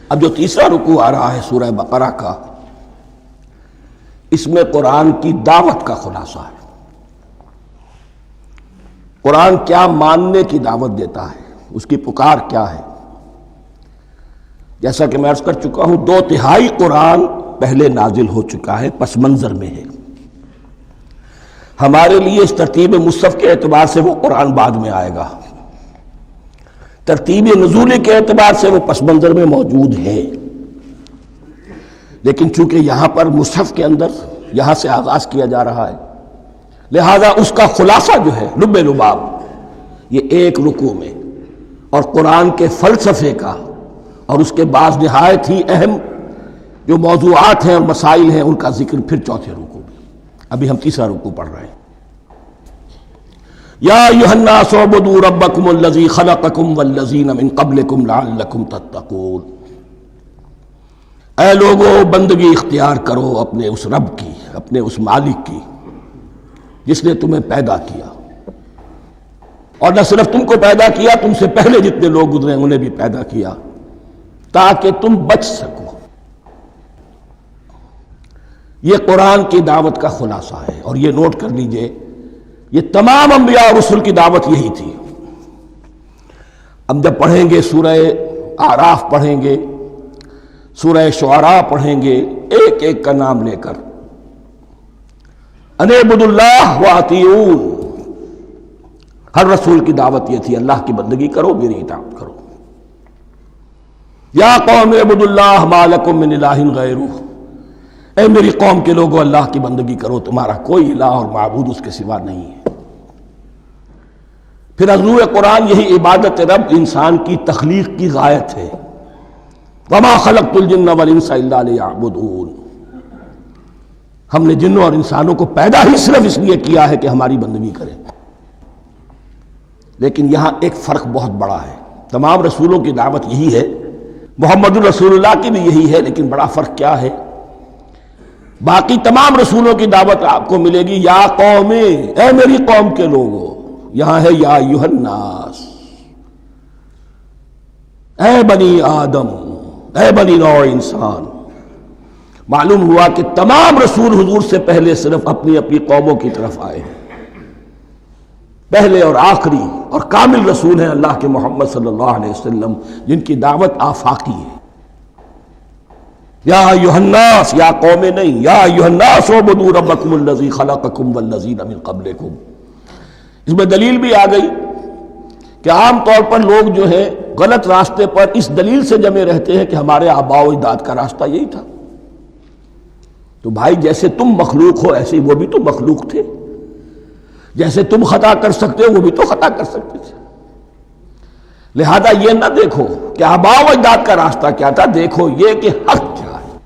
اب جو تیسرا رکوع آ رہا ہے سورہ بقرہ کا، اس میں قرآن کی دعوت کا خلاصہ ہے۔ قرآن کیا ماننے کی دعوت دیتا ہے، اس کی پکار کیا ہے۔ جیسا کہ میں عرض کر چکا ہوں، 2/3 قرآن پہلے نازل ہو چکا ہے، پس منظر میں ہے۔ ہمارے لیے اس ترتیب مصحف کے اعتبار سے وہ قرآن بعد میں آئے گا، ترتیب نزول کے اعتبار سے وہ پس منظر میں موجود ہے، لیکن چونکہ یہاں پر مصحف کے اندر یہاں سے آغاز کیا جا رہا ہے، لہذا اس کا خلاصہ جو ہے لب لباب یہ ایک رکوع میں، اور قرآن کے فلسفے کا اور اس کے بعض نہایت ہی اہم جو موضوعات ہیں اور مسائل ہیں ان کا ذکر پھر چوتھے رکوع میں۔ ابھی ہم تیسرا رکوع پڑھ رہے ہیں۔ یا ایھا الناس اعبدوا ربکم الذی خلقکم والذین من قبلکم لعلکم تتقون۔ اے لوگو، بندگی اختیار کرو اپنے اس رب کی، اپنے اس مالک کی جس نے تمہیں پیدا کیا، اور نہ صرف تم کو پیدا کیا، تم سے پہلے جتنے لوگ گزرے انہیں بھی پیدا کیا تاکہ تم بچ سکو۔ یہ قرآن کی دعوت کا خلاصہ ہے، اور یہ نوٹ کر لیجئے، یہ تمام انبیاء اور رسل کی دعوت یہی تھی۔ ہم جب پڑھیں گے سورہ اعراف پڑھیں گے، سورہ شعراء پڑھیں گے، ایک ایک کا نام لے کر ان اعبدوا اللہ واطیعون، ہر رسول کی دعوت یہ تھی، اللہ کی بندگی کرو، میری اطاعت کرو۔ یا قوم اعبدوا اللہ ما لکم من الہ غیرہ، اے میری قوم کے لوگوں، اللہ کی بندگی کرو، تمہارا کوئی الہ اور معبود اس کے سوا نہیں ہے۔ پھر عضو قرآن یہی عبادت رب انسان کی تخلیق کی غایت ہے، وما خلقت الجن والانس الا لیعبدون، ہم نے جنوں اور انسانوں کو پیدا ہی صرف اس لیے کیا ہے کہ ہماری بندگی کریں۔ لیکن یہاں ایک فرق بہت بڑا ہے، تمام رسولوں کی دعوت یہی ہے، محمد الرسول اللہ کی بھی یہی ہے، لیکن بڑا فرق کیا ہے؟ باقی تمام رسولوں کی دعوت آپ کو ملے گی یا قوم، اے میری قوم کے لوگوں، یہاں ہے یا ایھا الناس، اے بنی آدم، اے بنی نوع انسان۔ معلوم ہوا کہ تمام رسول حضور سے پہلے صرف اپنی اپنی قوموں کی طرف آئے ہیں، پہلے اور آخری اور کامل رسول ہیں اللہ کے محمد صلی اللہ علیہ وسلم، جن کی دعوت آفاقی ہے۔ یا ایھا الناس، یا قوم نہیں، یا ایھا الناس اعبدوا ربکم الذی خلقکم والذین من قبلکم۔ اس میں دلیل بھی آ گئی کہ عام طور پر لوگ جو ہے غلط راستے پر اس دلیل سے جمے رہتے ہیں کہ ہمارے آباء و اجداد کا راستہ یہی تھا۔ تو بھائی، جیسے تم مخلوق ہو ایسے وہ بھی تو مخلوق تھے، جیسے تم خطا کر سکتے ہو وہ بھی تو خطا کر سکتے تھے۔ لہذا یہ نہ دیکھو کہ آباء و اجداد کا راستہ کیا تھا، دیکھو یہ کہ حق کیا ہے،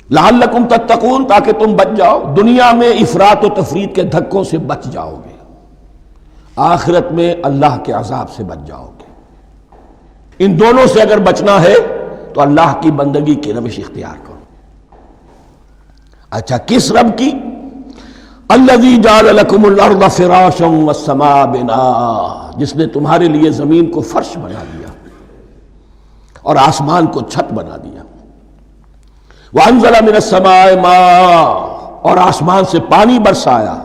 لعلکم تتقون، تاکہ تم بچ جاؤ، دنیا میں افراط و تفریط کے دھکوں سے بچ جاؤ گے، آخرت میں اللہ کے عذاب سے بچ جاؤ گے۔ ان دونوں سے اگر بچنا ہے تو اللہ کی بندگی کی روش اختیار کرو۔ اچھا، کس رب کی؟ الذی جعل لکم الارض فراشا والسماء بناء، جس نے تمہارے لیے زمین کو فرش بنا دیا اور آسمان کو چھت بنا دیا۔ وانزل من السماء ماء، اور آسمان سے پانی برسایا،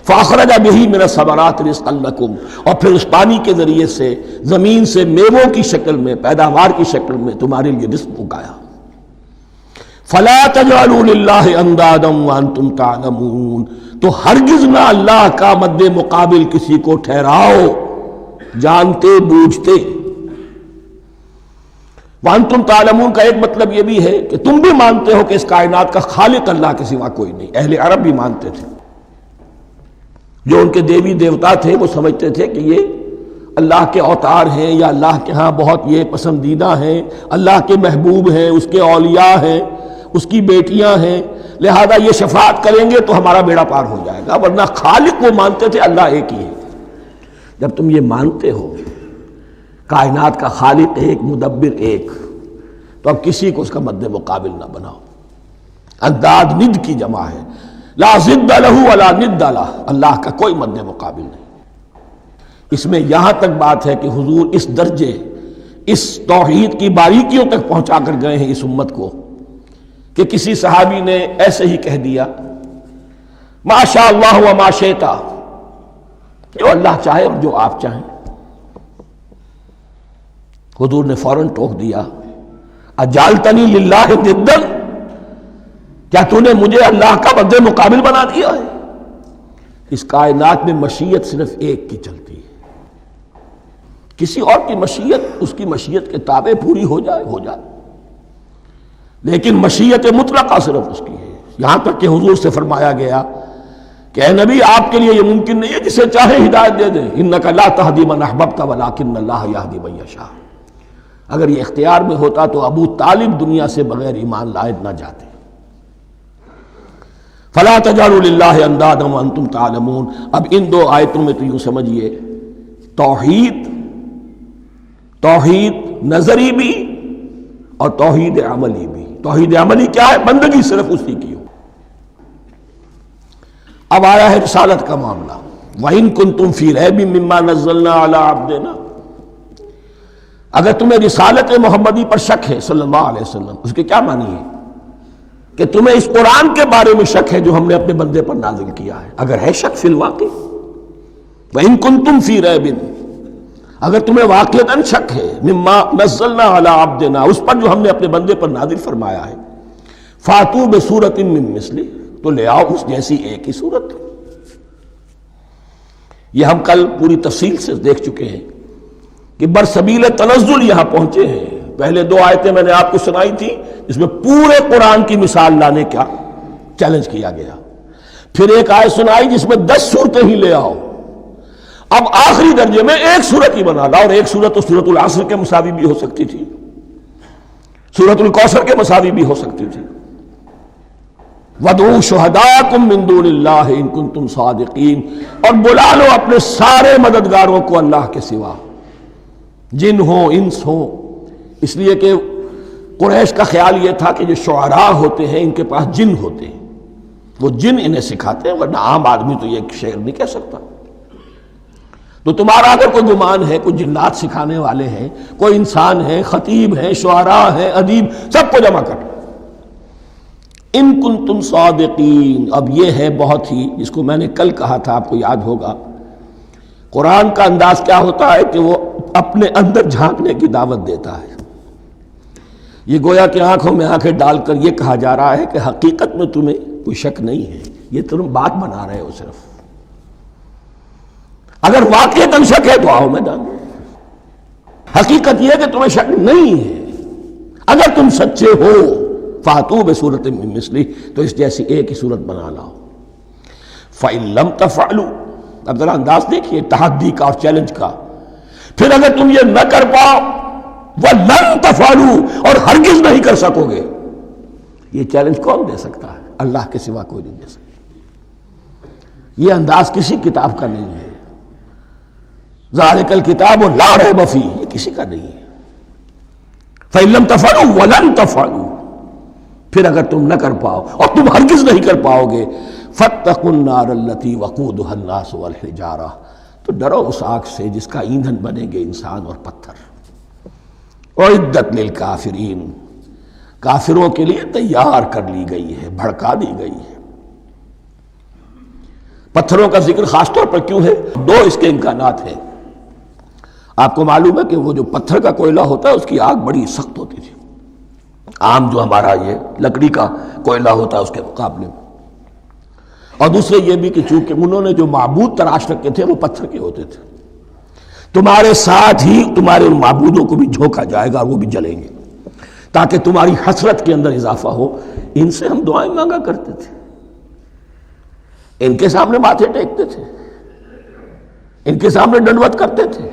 فاخرج بہ من الثمرات رزقا لکم، اور پھر اس پانی کے ذریعے سے زمین سے میووں کی شکل میں، پیداوار کی شکل میں تمہارے لیے رزق اگایا۔ فلا تجعلوا للہ اندادا وانتم تعلمون، تو ہرگز نہ اللہ کا مد مقابل کسی کو ٹھہراؤ جانتے بوجھتے۔ وانتم تعلمون کا ایک مطلب یہ بھی ہے کہ تم بھی مانتے ہو کہ اس کائنات کا خالق اللہ کے سوا کوئی نہیں۔ اہل عرب بھی مانتے تھے، جو ان کے دیوی دیوتا تھے وہ سمجھتے تھے کہ یہ اللہ کے اوتار ہیں، یا اللہ کے ہاں بہت یہ پسندیدہ ہیں، اللہ کے محبوب ہیں، اس کے اولیاء ہیں، اس کی بیٹیاں ہیں، لہذا یہ شفاعت کریں گے تو ہمارا بیڑا پار ہو جائے گا۔ ورنہ خالق وہ مانتے تھے اللہ ایک ہی ہے۔ جب تم یہ مانتے ہو کائنات کا خالق ایک، مدبر ایک، تو اب کسی کو اس کا مد مقابل نہ بناؤ۔ انداد ند کی جمع ہے، لا ضد لہ ولا ند لہ، اللہ کا کوئی مد مقابل نہیں۔ اس میں یہاں تک بات ہے کہ حضور اس درجے، اس توحید کی باریکیوں تک پہنچا کر گئے ہیں اس امت کو کہ کسی صحابی نے ایسے ہی کہہ دیا ما شاء اللہ و ما شئت، جو اللہ چاہے اور جو آپ چاہیں۔ حضور نے فوراً ٹوک دیا اجالتنی للہ ندا، کیا تو نے مجھے اللہ کا مد مقابل بنا دیا ہے؟ اس کائنات میں مشیت صرف ایک کی چلتی ہے، کسی اور کی مشیت اس کی مشیت کے تابع پوری ہو جائے، لیکن مشیت مطلقہ صرف اس کی ہے۔ یہاں تک کہ حضور سے فرمایا گیا کہ اے نبی آپ کے لیے یہ ممکن نہیں ہے جسے چاہے ہدایت دے دیں، انک لا تہدی من احببت ولکن اللہ یہدی من یشاء۔ اگر یہ اختیار میں ہوتا تو ابو طالب دنیا سے بغیر ایمان لائے نہ جاتے۔ فلا تجعلوا للہ اندادا وانتم تعلمون۔ اب ان دو آیتوں میں تو یوں سمجھیے توحید نظری بھی اور توحید عملی بھی۔ توحید عملی کیا ہے؟ بندگی صرف اسی کی ہو۔ اب آیا ہے رسالت کا معاملہ، وَإِن كُنتُمْ فِي رَيْبٍ مِّمَّا نَزَّلْنَا عَلَىٰ عَبْدِنَا، اگر تمہیں رسالت محمدی پر شک ہے صلی اللہ علیہ وسلم، اس کے کیا معنی ہے؟ کہ تمہیں اس قرآن کے بارے میں شک ہے جو ہم نے اپنے بندے پر نازل کیا ہے۔ اگر ہے شک فی الواقع، وَإِن كُنتُمْ فِي رَيْبٍ، اگر تمہیں واقعتاً شک ہے مما نزلنا علی عبدنا، اس پر جو ہم نے اپنے بندے پر نازل فرمایا ہے، فاتو بسورۃ من مثلہ، تو لے آؤ اس جیسی ایک ہی صورت۔ یہ ہم کل پوری تفصیل سے دیکھ چکے ہیں کہ برسبیل تنزل یہاں پہنچے ہیں۔ پہلے دو آیتیں میں نے آپ کو سنائی تھی جس میں پورے قرآن کی مثال لانے کا چیلنج کیا گیا، پھر ایک آیت سنائی جس میں 10 صورتیں ہی لے آؤ، اب آخری درجے میں ایک صورت ہی بنا لا، اور ایک صورت تو سورۃ العصر کے مساوی بھی ہو سکتی تھی، سورۃ الکوثر کے مساوی بھی ہو سکتی تھی۔ وَادْعُوا شُهَدَاءَكُم مِّن دُونِ اللَّهِ إِن كُنتُمْ صَادِقِينَ، اور بلا لو اپنے سارے مددگاروں کو اللہ کے سوا، جن ہوں انس ہوں۔ اس لیے کہ قریش کا خیال یہ تھا کہ جو شعراء ہوتے ہیں ان کے پاس جن ہوتے ہیں، وہ جن انہیں سکھاتے ہیں، ورنہ عام آدمی تو یہ شعر نہیں کہہ سکتا۔ تو تمہارا اگر کوئی گمان ہے کوئی جنات سکھانے والے ہیں، کوئی انسان ہے، خطیب ہیں، شعراء ہیں، ادیب، سب کو جمع کر، ان کنتم صادقین۔ اب یہ ہے بہت ہی، جس کو میں نے کل کہا تھا آپ کو یاد ہوگا، قرآن کا انداز کیا ہوتا ہے کہ وہ اپنے اندر جھانکنے کی دعوت دیتا ہے۔ یہ گویا کہ آنکھوں میں آنکھیں ڈال کر یہ کہا جا رہا ہے کہ حقیقت میں تمہیں کوئی شک نہیں ہے، یہ تم بات بنا رہے ہو صرف، اگر واقعتاً شک ہے تو آؤ میدان میں۔ حقیقت یہ ہے کہ تمہیں شک نہیں ہے، اگر تم سچے ہو فاتو بسورۃ من مثلہ، تو اس جیسی ایک ہی صورت بنا لاؤ۔ فَإِن لَمْ تَفْعَلُوا، اب ذرا انداز دیکھیے تحدی کا اور چیلنج کا، پھر اگر تم یہ نہ کر پاؤ وَلَن تَفْعَلُوا، اور ہرگز نہیں کر سکو گے، یہ چیلنج کون دے سکتا ہے؟ اللہ کے سوا کوئی نہیں دے سکتا۔ یہ انداز کسی کتاب کا نہیں ہے، ذَلِكَ الْكِتَابُ لَا رَيْبَ فِيهِ، یہ کسی کا نہیں ہے۔ فَإِن لَمْ تَفْعَلُوا وَلَن تَفْعَلُوا، پھر اگر تم نہ کر پاؤ اور تم ہرگز نہیں کر پاؤ گے، فَاتَّقُوا النَّارَ الَّتِي وَقُودُهَا النَّاسُ وَالْحِجَارَةُ، تو ڈرو اس آگ سے جس کا ایندھن بنیں گے انسان اور پتھر۔ اعدت للکافرین، کافروں کے لیے تیار کر لی گئی ہے، بھڑکا دی گئی ہے۔ پتھروں کا ذکر خاص طور پر کیوں ہے؟ دو اس کے امکانات ہیں۔ آپ کو معلوم ہے کہ وہ جو پتھر کا کوئلہ ہوتا ہے اس کی آگ بڑی سخت ہوتی تھی، عام جو ہمارا یہ لکڑی کا کوئلہ ہوتا ہے اس کے مقابلے میں، اور دوسرے یہ بھی کہ چونکہ انہوں نے جو معبود تراش رکھے تھے وہ پتھر کے ہوتے تھے، تمہارے ساتھ ہی تمہارے ان معبودوں کو بھی جھونکا جائے گا اور وہ بھی جلیں گے، تاکہ تمہاری حسرت کے اندر اضافہ ہو۔ ان سے ہم دعائیں مانگا کرتے تھے، ان کے سامنے ماتھے ٹیکتے تھے، ان کے سامنے ڈنڈوت کرتے تھے،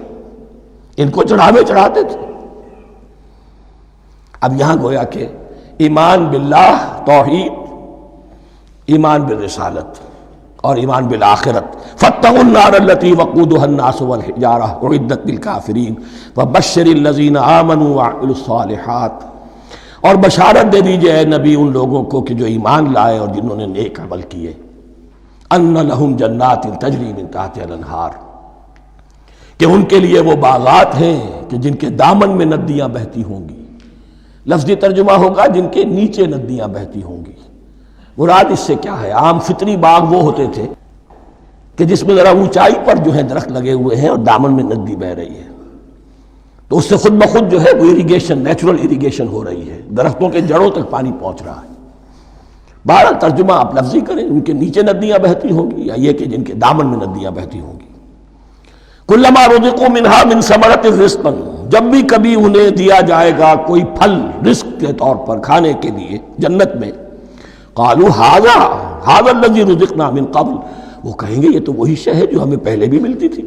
ان کو چڑھاوے چڑھاتے تھے۔ اب یہاں گویا کہ ایمان باللہ توحید، ایمان بالرسالت اور ایمان بالآخرت، فاتقوا النار التي وقودها الناس والحجارة اعدت للكافرین وبشر الذین آمنوا وعملوا الصالحات، اور بشارت دے دیجئے اے نبی ان لوگوں کو کہ جو ایمان لائے اور جنہوں نے نیک عمل کیے، ان لہم جنات تجری من تحتها الانہار، کہ ان کے لیے وہ باغات ہیں کہ جن کے دامن میں ندیاں بہتی ہوں گی. لفظی ترجمہ ہوگا جن کے نیچے ندیاں بہتی ہوں گی. مراد اس سے کیا ہے؟ عام فطری باغ وہ ہوتے تھے کہ جس میں ذرا اونچائی پر جو ہے درخت لگے ہوئے ہیں اور دامن میں ندی بہ رہی ہے، تو اس سے خود بخود جو ہے وہ اریگیشن، نیچرل اریگیشن ہو رہی ہے، درختوں کے جڑوں تک پانی پہنچ رہا ہے. بہرحال ترجمہ آپ لفظی کریں، ان کے نیچے ندیاں بہتی ہوں گی یا یہ کہ جن کے دامن میں ندیاں بہتی ہوں گی. کلما رزقوا منہا من ثمرۃ رزقا، جب بھی کبھی انہیں دیا جائے گا کوئی پھل رزق کے طور پر کھانے کے لیے جنت میں، قالوا ھذا الذی رزقنا من قبل، وہ کہیں گے یہ تو وہی شے ہے جو ہمیں پہلے بھی ملتی تھی.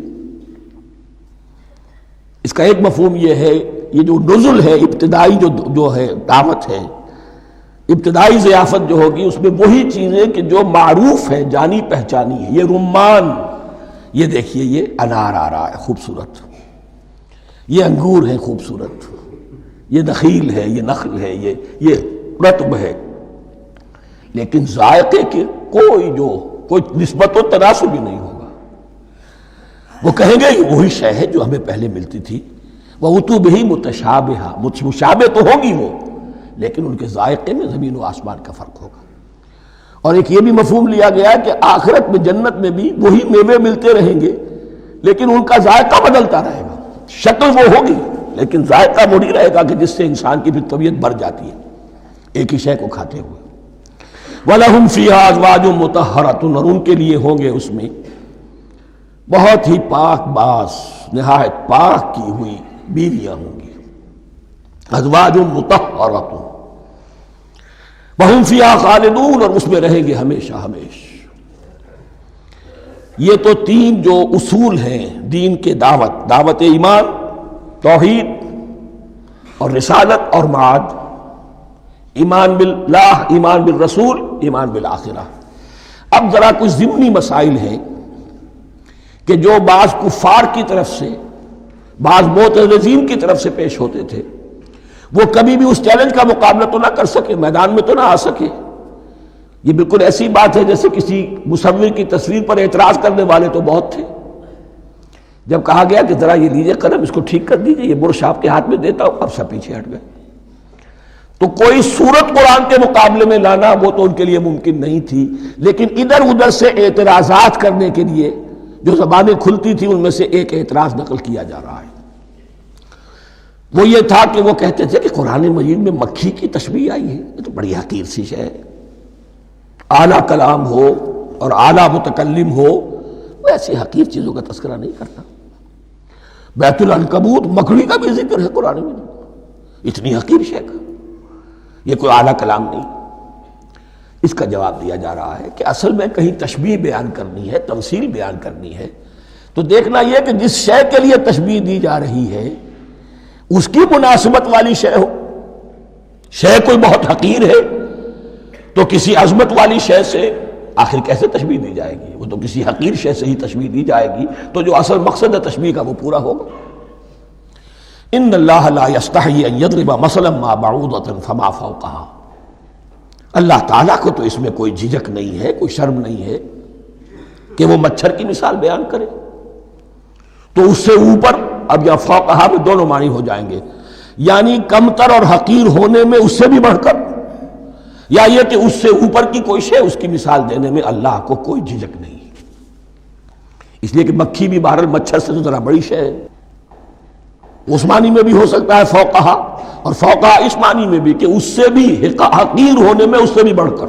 اس کا ایک مفہوم یہ ہے، یہ جو نزل ہے، ابتدائی جو ہے دعوت ہے، ابتدائی ضیافت جو ہوگی اس میں وہی چیزیں کہ جو معروف ہے، جانی پہچانی ہے. یہ رمان، یہ دیکھیے یہ انار آ رہا ہے خوبصورت، یہ انگور ہے خوبصورت، یہ نخیل ہے، یہ نخل ہے، یہ رطب ہے، لیکن ذائقے کے کوئی نسبت و تناسب بھی نہیں ہوگا. وہ کہیں گے یہ وہی شے ہے جو ہمیں پہلے ملتی تھی. وَأُتُوا بِهِ مُتَشَابِهًا، مشابہ تو ہوگی وہ، لیکن ان کے ذائقے میں زمین و آسمان کا فرق ہوگا. اور ایک یہ بھی مفہوم لیا گیا کہ آخرت میں جنت میں بھی وہی میوے ملتے رہیں گے، لیکن ان کا ذائقہ بدلتا رہے گا. شکل وہ ہوگی لیکن ذائقہ وہ نہیں رہے گا کہ جس سے انسان کی بھی طبیعت بڑھ جاتی ہے ایک ہی شے کو کھاتے ہوئے. وَلَهُمْ فِيهَا أَزْوَاجٌ مُطَهَّرَةٌ، اور ان کے لیے ہوں گے اس میں بہت ہی پاک باز، نہایت پاک کی ہوئی بیویاں ہوں گی. ازواج مطہرۃ وہم فیہا خالدون، اور اس میں رہیں گے ہمیشہ ہمیش. یہ تو تین جو اصول ہیں دین کے دعوت ایمان، توحید اور رسالت اور معاد، ایمان باللہ، ایمان بالرسول، ایمان بالآخرہ. اب ذرا کچھ ضمنی مسائل ہیں کہ جو بعض کفار کی طرف سے، بعض معتزلین کی طرف سے پیش ہوتے تھے، وہ کبھی بھی اس چیلنج کا مقابلہ تو نہ کر سکے، میدان میں تو نہ آ سکے. یہ بالکل ایسی بات ہے جیسے کسی مصور کی تصویر پر اعتراض کرنے والے تو بہت تھے. جب کہا گیا کہ ذرا یہ لیجئے قلم، اس کو ٹھیک کر دیجئے، یہ برش آپ کے ہاتھ میں دیتا ہوں، اب سب پیچھے ہٹ گئے. تو کوئی صورت قرآن کے مقابلے میں لانا وہ تو ان کے لیے ممکن نہیں تھی، لیکن ادھر ادھر سے اعتراضات کرنے کے لیے جو زبانیں کھلتی تھی ان میں سے ایک اعتراض نقل کیا جا رہا ہے. وہ یہ تھا کہ وہ کہتے تھے کہ قرآن مجید میں مکھی کی تشبیہ آئی ہے، یہ تو بڑی حقیر سی شے ہے. اعلیٰ کلام ہو اور اعلیٰ متکلم ہو وہ ایسی حقیر چیزوں کا تذکرہ نہیں کرتا. بیت العنکبوت، مکڑی کا بھی ذکر ہے قرآن میں، اتنی حقیر شے کا، یہ کوئی اعلیٰ کلام نہیں. اس کا جواب دیا جا رہا ہے کہ اصل میں کہیں تشبیہ بیان کرنی ہے، تمثیل بیان کرنی ہے، تو دیکھنا یہ کہ جس شے کے لیے تشبیہ دی جا رہی ہے اس کی مناسبت والی شے ہو. شے کوئی بہت حقیر ہے تو کسی عظمت والی شے سے آخر کیسے تشبیہ دی جائے گی؟ وہ تو کسی حقیر شے سے ہی تشبیہ دی جائے گی تو جو اصل مقصد ہے تشبیہ کا وہ پورا ہوگا. ان اللہ لا یستحی ان یضرب مثلا ما بعوضۃ فما فوقہا، اللہ تعالیٰ کو تو اس میں کوئی جھجک نہیں ہے، کوئی شرم نہیں ہے کہ وہ مچھر کی مثال بیان کرے. تو اس سے اوپر، اب یا فوقہا میں دونوں معنی ہو جائیں گے، یعنی کمتر اور حقیر ہونے میں اس سے بھی بڑھ کر، یا یہ کہ اس سے اوپر کی کوئی شے اس کی مثال دینے میں اللہ کو کوئی جھجک نہیں. اس لیے کہ مکھی بھی بہرحال مچھر سے تو ذرا بڑی شے ہے. اس معنی میں بھی ہو سکتا ہے فوقہا، اور فوقہا اس معنی میں بھی کہ اس سے بھی حقیر ہونے میں اس سے بھی بڑھ کر.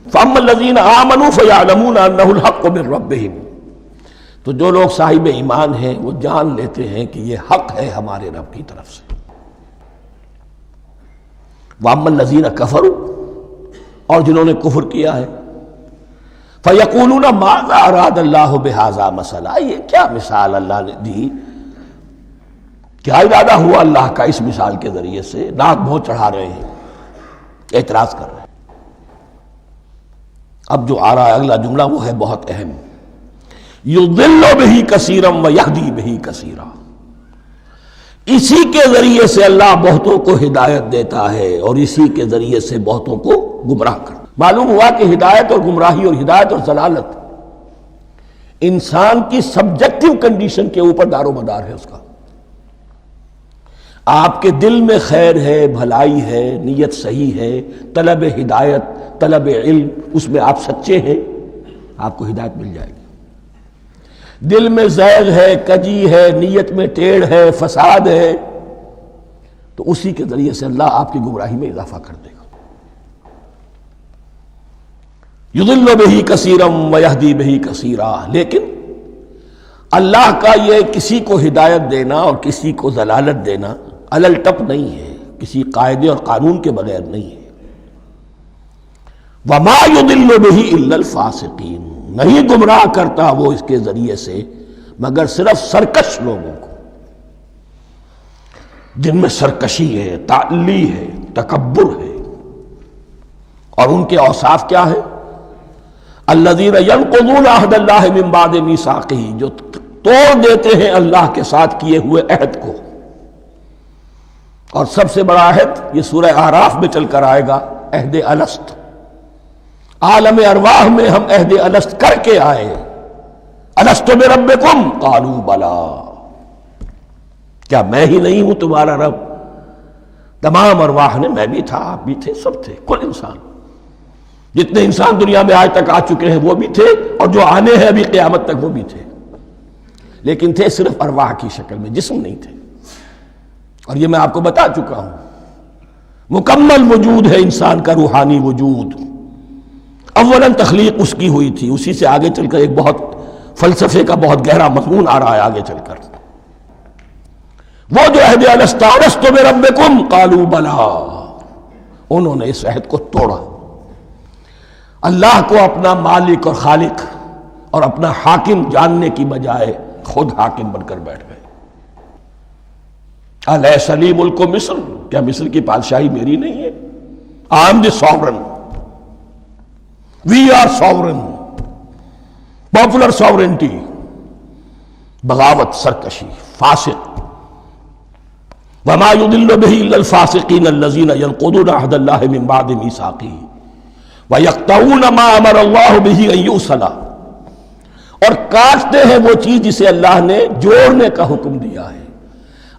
فَأَمَّا الَّذِينَ آمَنُوا فَيَعْلَمُونَ أَنَّهُ الْحَقُّ مِنْ رَبِّهِمْ، تو جو لوگ صاحب ایمان ہیں وہ جان لیتے ہیں کہ یہ حق ہے ہمارے رب کی طرف سے. وَأَمَّا الَّذِينَ كَفَرُوا، اور جنہوں نے کفر کیا ہے، فَيَقُولُونَ مَاذَا أَرَادَ اللَّهُ بِهَذَا مَثَلًا، یہ کیا مثال اللہ نے دی، کیا ارادہ ہوا اللہ کا اس مثال کے ذریعے سے. ناک منہ چڑھا رہے ہیں، اعتراض کر رہے ہیں. اب جو آ رہا ہے اگلا جملہ وہ ہے بہت اہم، یضل بہ کثیرا ویہدی بہ کثیرا، اسی کے ذریعے سے اللہ بہتوں کو ہدایت دیتا ہے اور اسی کے ذریعے سے بہتوں کو گمراہ کرتا. معلوم ہوا کہ ہدایت اور گمراہی اور ہدایت اور ضلالت انسان کی سبجیکٹو کنڈیشن کے اوپر دار و مدار ہے اس کا. آپ کے دل میں خیر ہے، بھلائی ہے، نیت صحیح ہے، طلب ہدایت، طلب علم، اس میں آپ سچے ہیں، آپ کو ہدایت مل جائے گی. دل میں زیغ ہے، کجی ہے، نیت میں ٹیڑھ ہے، فساد ہے، تو اسی کے ذریعے سے اللہ آپ کی گمراہی میں اضافہ کر دے گا. یضل بہ کثیرا ویہدی بہ کثیرا. لیکن اللہ کا یہ کسی کو ہدایت دینا اور کسی کو ضلالت دینا علل ٹپ نہیں ہے، کسی قاعدے اور قانون کے بغیر نہیں ہے. وما یضل بہ الا الفاسقین. نہیں گمراہ کرتا وہ اس کے ذریعے سے مگر صرف سرکش لوگوں کو، جن میں سرکشی ہے، تعلی ہے، تکبر ہے. اور ان کے اوصاف کیا ہے؟ الذین ینقضون عہد اللہ من بعد میثاقہ. جو توڑ دیتے ہیں اللہ کے ساتھ کیے ہوئے عہد کو. اور سب سے بڑا عہد یہ سورہ اعراف میں چل کر آئے گا، عہد الست. عالم ارواح میں ہم عہد الست کر کے آئے. الست بربکم قالوا بلا. کیا میں ہی نہیں ہوں تمہارا رب؟ تمام ارواح نے میں بھی تھا، آپ بھی تھے، سب تھے، کل انسان. جتنے انسان دنیا میں آج تک آ چکے ہیں وہ بھی تھے، اور جو آنے ہیں ابھی قیامت تک وہ بھی تھے. لیکن تھے صرف ارواح کی شکل میں، جسم نہیں تھے. اور یہ میں آپ کو بتا چکا ہوں، مکمل وجود ہے انسان کا روحانی وجود. اولاً تخلیق اس کی ہوئی تھی، اسی سے آگے چل کر ایک بہت فلسفے کا بہت گہرا مضمون آ رہا ہے آگے چل کر. وہ جو عہد الست الست بربکم قالوا بلا، انہوں نے اس عہد کو توڑا. اللہ کو اپنا مالک اور خالق اور اپنا حاکم جاننے کی بجائے خود حاکم بن کر بیٹھ گئے. الیس لی ملک مصر. کیا مصر کی بادشاہی میری نہیں ہے؟ I am the sovereign. We are sovereign. Popular sovereignty. بغاوت، سرکشی، فاسق. وما يضل به الا الفاسقين الذين ينقضون عهد الله من بعد ميثاقه وَيَقْطَعُونَ مَا أَمَرَ اللَّهُ بِهِ أَن يُوصَلَ. اور کاٹتے ہیں وہ چیز جسے اللہ نے جوڑنے کا حکم دیا ہے.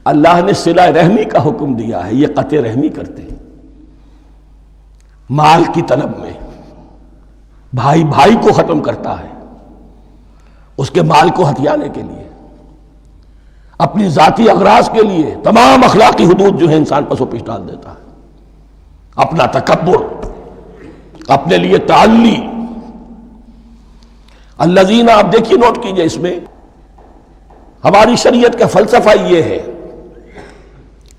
اللہ نے صلہ رحمی کا حکم دیا ہے، یہ قطع رحمی کرتے ہیں. مال کی طلب میں بھائی بھائی کو ختم کرتا ہے، اس کے مال کو ہتھیانے کے لیے، اپنی ذاتی اغراض کے لیے تمام اخلاقی حدود جو ہے انسان پس و پیش ڈال دیتا ہے. اپنا تکبر، اپنے لیے تعلی. الذین، آپ دیکھیے، نوٹ کیجئے، اس میں ہماری شریعت کا فلسفہ یہ ہے.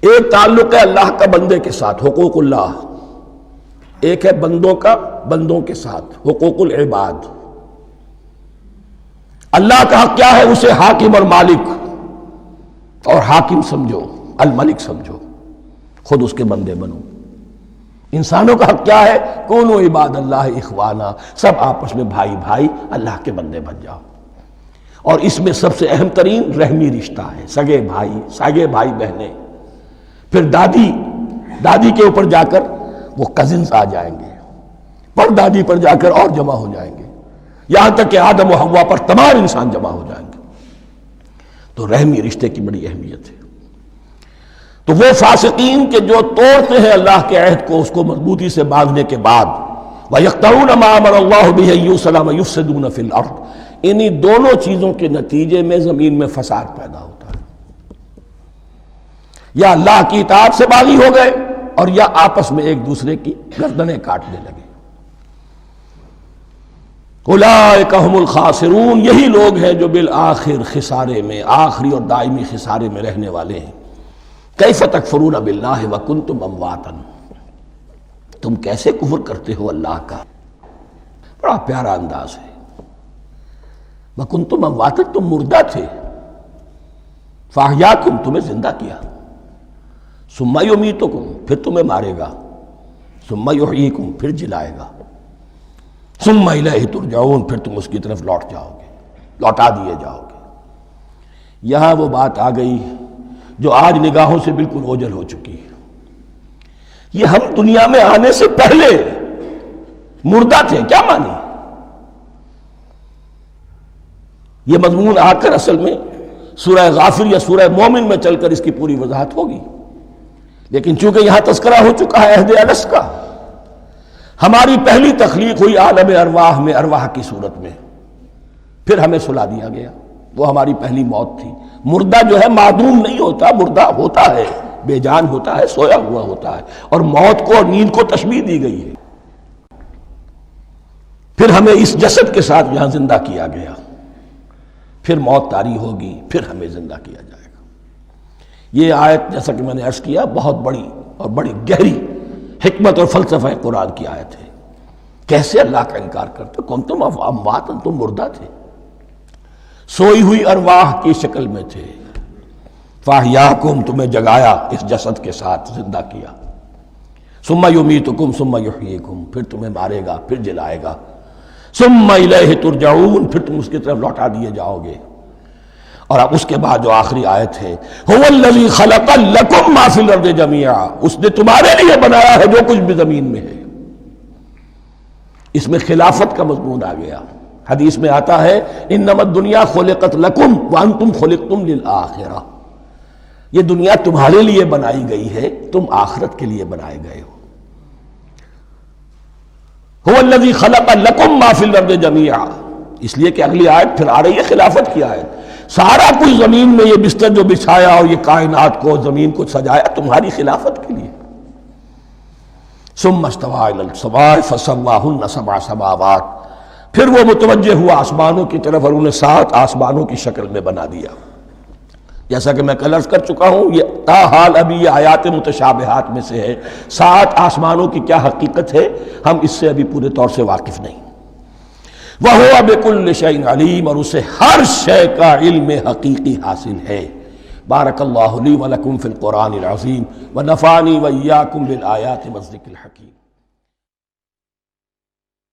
ایک تعلق ہے اللہ کا بندے کے ساتھ، حقوق اللہ. ایک ہے بندوں کا بندوں کے ساتھ، حقوق العباد. اللہ کا حق کیا ہے؟ اسے حاکم اور مالک، اور حاکم سمجھو، الملک سمجھو، خود اس کے بندے بنو. انسانوں کا حق کیا ہے؟ کونوا عباد اللہ اخوانا. سب آپس میں بھائی بھائی اللہ کے بندے بن جاؤ. اور اس میں سب سے اہم ترین رحمی رشتہ ہے، سگے بھائی، سگے بھائی بہنیں. پھر دادی کے اوپر جا کر وہ کزنز آ جائیں گے، پر دادی پر جا کر اور جمع ہو جائیں گے، یہاں تک کہ آدم و حوا پر تمام انسان جمع ہو جائیں گے. تو رحمی رشتے کی بڑی اہمیت ہے. تو وہ فاسقین کے جو توڑتے ہیں اللہ کے عہد کو، اس کو مضبوطی سے باندھنے کے بعد، وَيَقْطَعُونَ مَا أَمَرَ اللَّهُ بِهِ أَن يُوصَلَ وَيُفْسِدُونَ فِي الْأَرْضِ. انہی دونوں چیزوں کے نتیجے میں زمین میں فساد پیدا ہوتا ہے. یا اللہ کی اطاعت سے باغی ہو گئے، اور یا آپس میں ایک دوسرے کی گردنیں کاٹنے لگے. اولئک ھم الخاسرون. یہی لوگ ہیں جو بالآخر خسارے میں، آخری اور دائمی خسارے میں رہنے والے ہیں. کیف تکفرون باللہ وکنتم امواتا. تم کیسے کفر کرتے ہو اللہ کا؟ بڑا پیارا انداز ہے. وکنتم امواتا، تم مردہ تھے، فاحیاکم، تمہیں زندہ کیا، ثم یمیتکم، پھر تمہیں مارے گا، ثم یحییکم، پھر جلائے گا، ثم الیہ ترجعون، پھر تم اس کی طرف لوٹ جاؤ گے، لوٹا دیے جاؤ گے. یہاں وہ بات آ گئی جو آج نگاہوں سے بالکل اوجھل ہو چکی ہے. یہ ہم دنیا میں آنے سے پہلے مردہ تھے، کیا مانی؟ یہ مضمون آ کر اصل میں سورہ غافر یا سورہ مومن میں چل کر اس کی پوری وضاحت ہوگی، لیکن چونکہ یہاں تذکرہ ہو چکا ہے عہد الست کا، ہماری پہلی تخلیق ہوئی عالم ارواح میں، ارواح کی صورت میں، پھر ہمیں سلا دیا گیا، وہ ہماری پہلی موت تھی۔ مردہ جو ہے معدوم نہیں ہوتا، مردہ ہوتا ہے، بے جان ہوتا ہے، سویا ہوا ہوتا ہے، اور موت کو اور نیند کو تشبیہ دی گئی ہے۔ پھر ہمیں اس جسد کے ساتھ یہاں زندہ کیا گیا، پھر موت طاری ہوگی، پھر ہمیں زندہ کیا جائے گا۔ یہ آیت جیسا کہ میں نے عرض کیا بہت بڑی اور بڑی گہری حکمت اور فلسفہ قرآن کی آیت ہے۔ کیسے اللہ کا انکار کرتے؟ کنتم اموات، تم مردہ تھے، سوئی ہوئی ارواح کی شکل میں تھے، فاحیاکم، تمہیں جگایا اس جسد کے ساتھ زندہ کیا، ثم یمیتکم ثم یحییکم، پھر تمہیں مارے گا، پھر جلائے گا، ثم الیہ ترجعون، پھر تم اس کی طرف لوٹا دیے جاؤ گے۔ اور اب اس کے بعد جو آخری آیت ہے، هو الذی خلق لکم ما فی الارض جمیعا، اس نے تمہارے لیے بنایا ہے جو کچھ بھی زمین میں ہے۔ اس میں خلافت کا مضمون آ گیا۔ حدیث میں آتا ہے انما الدنیا خلقت لکم وانتم خلقتم للآخرہ، یہ دنیا تمہارے لیے بنائی گئی ہے، تم آخرت کے لیے بنائے گئے ہو۔ هو الذی خلق لکم ما فی الارض جمیعا، اس لیے کہ اگلی آیت پھر آ رہی ہے خلافت کی آیت، سارا کچھ زمین میں یہ بستر جو بچھایا اور یہ کائنات کو، زمین کو سجایا تمہاری خلافت کے لیے۔ ثم استوى الى السماء فسواهن سبع سماوات، پھر وہ متوجہ ہوا آسمانوں کی طرف اور انہیں 7 آسمانوں کی شکل میں بنا دیا۔ جیسا کہ میں کل عرض کر چکا ہوں، یہ تاحال ابھی یہ آیات متشابہات میں سے ہے۔ 7 آسمانوں کی کیا حقیقت ہے ہم اس سے ابھی پورے طور سے واقف نہیں۔ وَهُوَ بِكُلِّ شَيْءٍ عَلِيمٌ، اور اسے ہر شے کا علم حقیقی حاصل ہے۔ بارک اللہ لی ولکم فی القرآن العظیم ونفعنی وإیاکم بالآیات والذکر الحکیم۔